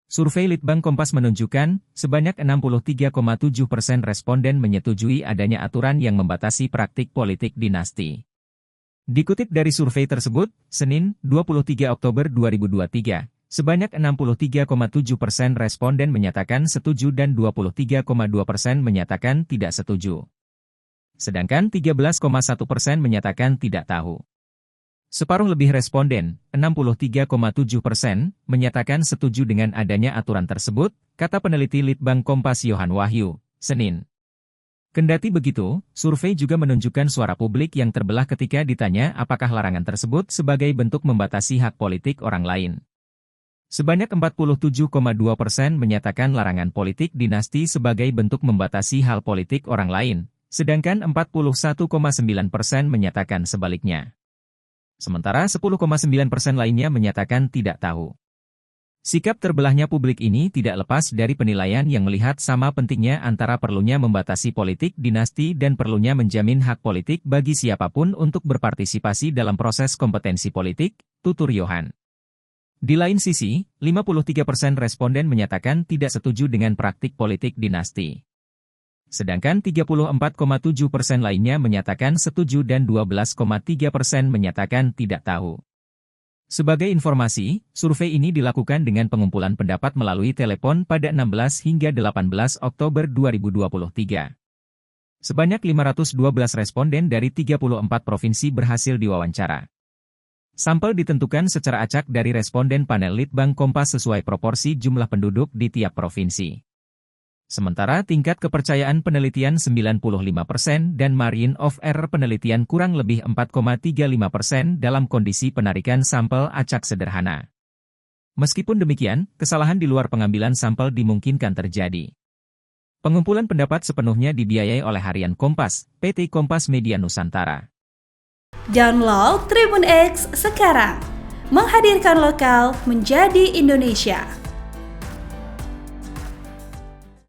Survei Litbang Kompas menunjukkan, sebanyak 63,7% responden menyetujui adanya aturan yang membatasi praktik politik dinasti. Dikutip dari survei tersebut, Senin, 23 Oktober 2023, sebanyak 63,7% responden menyatakan setuju dan 23,2% menyatakan tidak setuju. Sedangkan 13,1% menyatakan tidak tahu. Separuh lebih responden, 63,7%, menyatakan setuju dengan adanya aturan tersebut, kata peneliti Litbang Kompas Yohan Wahyu, Senin. Kendati begitu, survei juga menunjukkan suara publik yang terbelah ketika ditanya apakah larangan tersebut sebagai bentuk membatasi hak politik orang lain. Sebanyak 47,2% menyatakan larangan politik dinasti sebagai bentuk membatasi hal politik orang lain, sedangkan 41,9% menyatakan sebaliknya. Sementara 10,9% lainnya menyatakan tidak tahu. Sikap terbelahnya publik ini tidak lepas dari penilaian yang melihat sama pentingnya antara perlunya membatasi politik dinasti dan perlunya menjamin hak politik bagi siapapun untuk berpartisipasi dalam proses kompetensi politik, tutur Yohan. Di lain sisi, 53% responden menyatakan tidak setuju dengan praktik politik dinasti. Sedangkan 34,7% lainnya menyatakan setuju dan 12,3% menyatakan tidak tahu. Sebagai informasi, survei ini dilakukan dengan pengumpulan pendapat melalui telepon pada 16 hingga 18 Oktober 2023. Sebanyak 512 responden dari 34 provinsi berhasil diwawancara. Sampel ditentukan secara acak dari responden panel Litbang Kompas sesuai proporsi jumlah penduduk di tiap provinsi. Sementara tingkat kepercayaan penelitian 95% dan margin of error penelitian kurang lebih 4,35% dalam kondisi penarikan sampel acak sederhana. Meskipun demikian, kesalahan di luar pengambilan sampel dimungkinkan terjadi. Pengumpulan pendapat sepenuhnya dibiayai oleh Harian Kompas, PT Kompas Media Nusantara. Download Tribun X sekarang, menghadirkan lokal menjadi Indonesia.